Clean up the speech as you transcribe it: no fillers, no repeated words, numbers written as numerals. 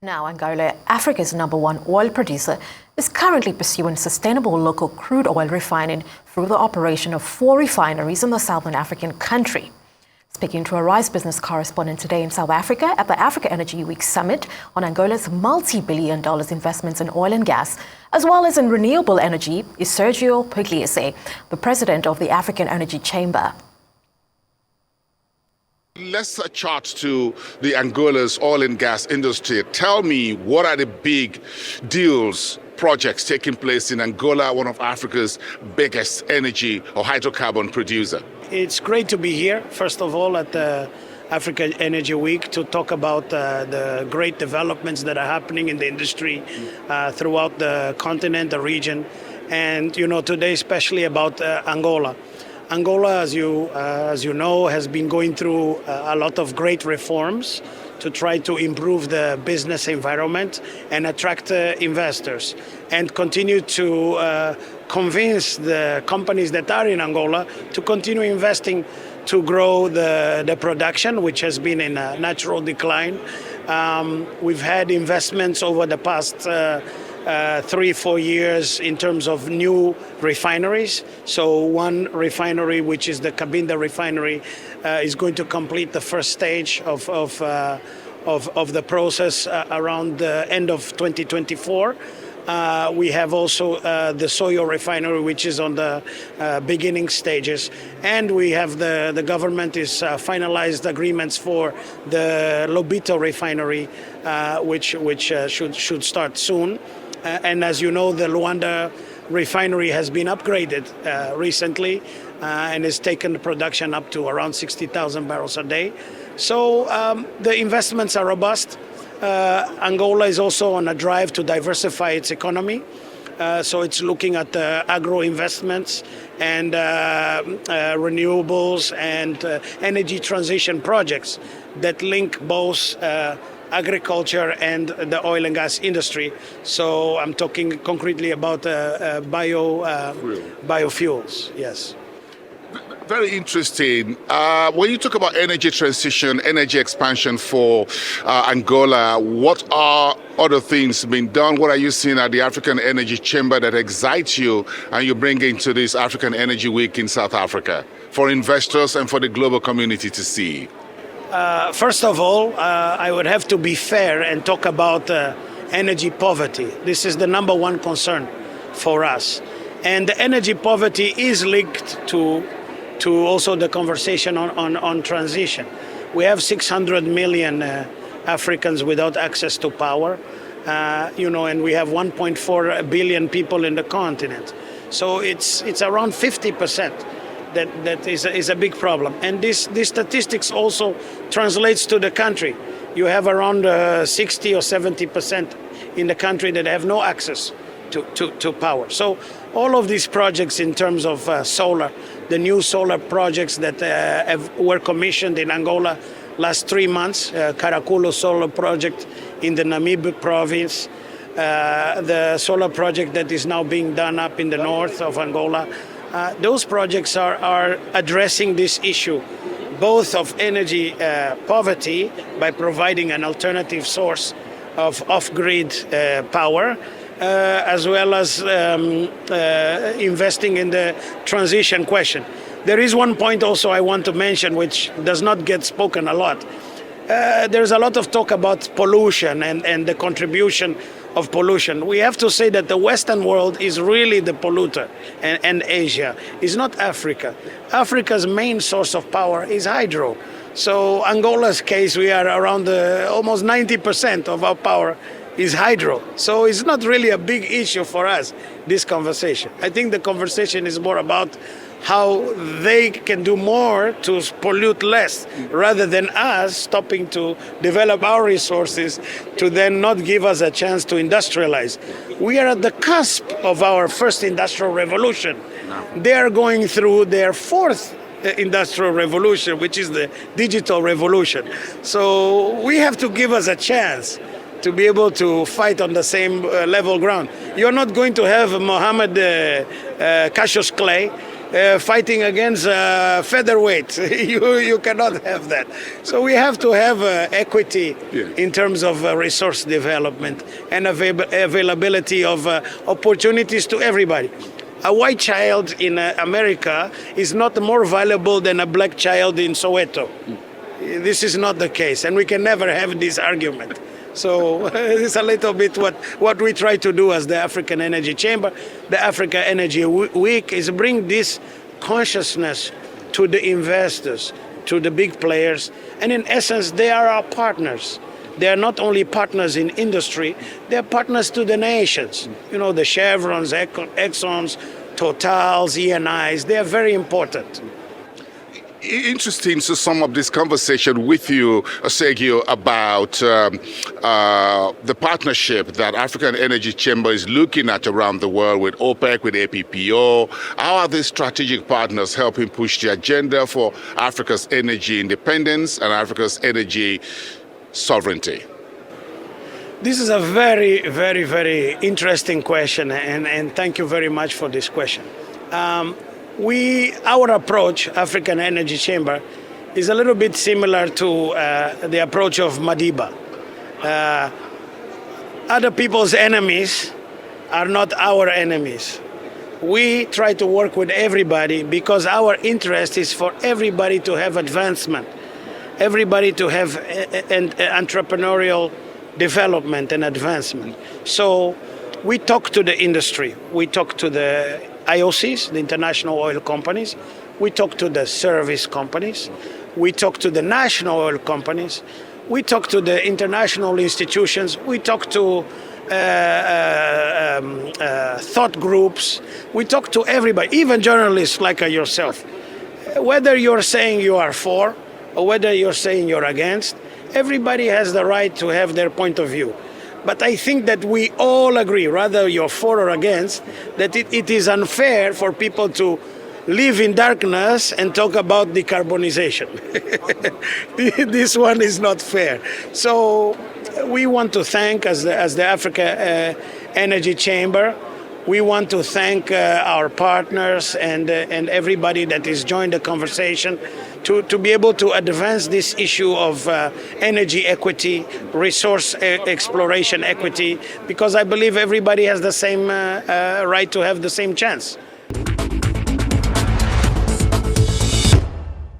Now, Angola, Africa's #1 oil producer, is currently pursuing sustainable local crude oil refining through the operation of 4 refineries in the southern African country. Speaking to a Rise Business correspondent today in South Africa at the Africa Energy Week Summit on Angola's multi-billion dollars investments in oil and gas, as well as in renewable energy, is Sergio Pugliese, the president of the African Energy Chamber. Let's chart to the Angola's oil and gas industry. Tell me, what are the big deals, projects taking place in Angola, one of Africa's biggest energy or hydrocarbon producer? It's great to be here, first of all, at the Africa Energy Week to talk about the great developments that are happening in the industry throughout the continent, the region, and today especially about Angola. Angola, as you know, has been going through a lot of great reforms to try to improve the business environment and attract investors, and continue to convince the companies that are in Angola to continue investing to grow the production, which has been in a natural decline. We've had investments over the past 3-4 years in terms of new refineries. So one refinery, which is the Cabinda refinery, is going to complete the first stage of the process around the end of 2024. We have also the Soyo refinery, which is on the beginning stages, and we have the government is finalized agreements for the Lobito refinery, which should start soon. And as you know, the Luanda refinery has been upgraded recently and has taken the production up to around 60,000 barrels a day. So the investments are robust. Angola is also on a drive to diversify its economy. So it's looking at agro investments and renewables and energy transition projects that link both agriculture and the oil and gas industry. So I'm talking concretely about biofuels, yes. Very interesting. When you talk about energy transition, energy expansion for Angola, what are other things being done? What are you seeing at the African Energy Chamber that excites you and you bring into this African Energy Week in South Africa for investors and for the global community to see? First of all, I would have to be fair and talk about energy poverty. This is the #1 concern for us. And the energy poverty is linked to also the conversation on transition. We have 600 million Africans without access to power, and we have 1.4 billion people in the continent. So it's around 50%. That is a big problem. And this statistics also translates to the country. You have around 60 or 70% in the country that have no access to power. So all of these projects in terms of solar, the new solar projects that were commissioned in Angola last 3 months, Karakulo solar project in the Namib province, the solar project that is now being done up in the north of Angola, those projects are addressing this issue, both of energy poverty by providing an alternative source of off-grid power, as well as investing in the transition question. There is one point also I want to mention which does not get spoken a lot. There's a lot of talk about pollution and the contribution of pollution. We have to say that the Western world is really the polluter, and Asia is not Africa. Africa's main source of power is hydro. So Angola's case, we are around almost 90% of our power is hydro. So it's not really a big issue for us, this conversation. I think the conversation is more about how they can do more to pollute less, rather than us stopping to develop our resources to then not give us a chance to industrialize. We are at the cusp of our first industrial revolution. They are going through their fourth industrial revolution, which is the digital revolution. So we have to give us a chance to be able to fight on the same level ground. You're not going to have Mohammed Cassius Clay fighting against featherweight. You cannot have that. So we have to have equity in terms of resource development and availability of opportunities to everybody. A white child in America is not more valuable than a black child in Soweto. This is not the case, and we can never have this argument. So it's a little bit what we try to do as the African Energy Chamber. The Africa Energy Week is bring this consciousness to the investors, to the big players, and in essence, they are our partners. They are not only partners in industry, they are partners to the nations. You know, the Chevrons, Exxons, Totals, ENIs, they are very important. Interesting to sum up this conversation with you, Sergio, about the partnership that African Energy Chamber is looking at around the world with OPEC, with APPO. How are these strategic partners helping push the agenda for Africa's energy independence and Africa's energy sovereignty? This is a very, very, very interesting question, and thank you very much for this question. Our approach, African Energy Chamber, is a little bit similar to the approach of Madiba. Other people's enemies are not our enemies. We try to work with everybody because our interest is for everybody to have advancement, everybody to have an entrepreneurial development and advancement. So we talk to the industry, we talk to the IOCs, the international oil companies, we talk to the service companies, we talk to the national oil companies, we talk to the international institutions, we talk to thought groups, we talk to everybody, even journalists like yourself. Whether you're saying you are for or whether you're saying you're against, everybody has the right to have their point of view. But I think that we all agree, whether you're for or against, that it is unfair for people to live in darkness and talk about decarbonization. This one is not fair. So we want to thank, as the Africa Energy Chamber, we want to thank our partners and everybody that is joined the conversation to be able to advance this issue of energy equity, resource exploration equity, because I believe everybody has the same right to have the same chance.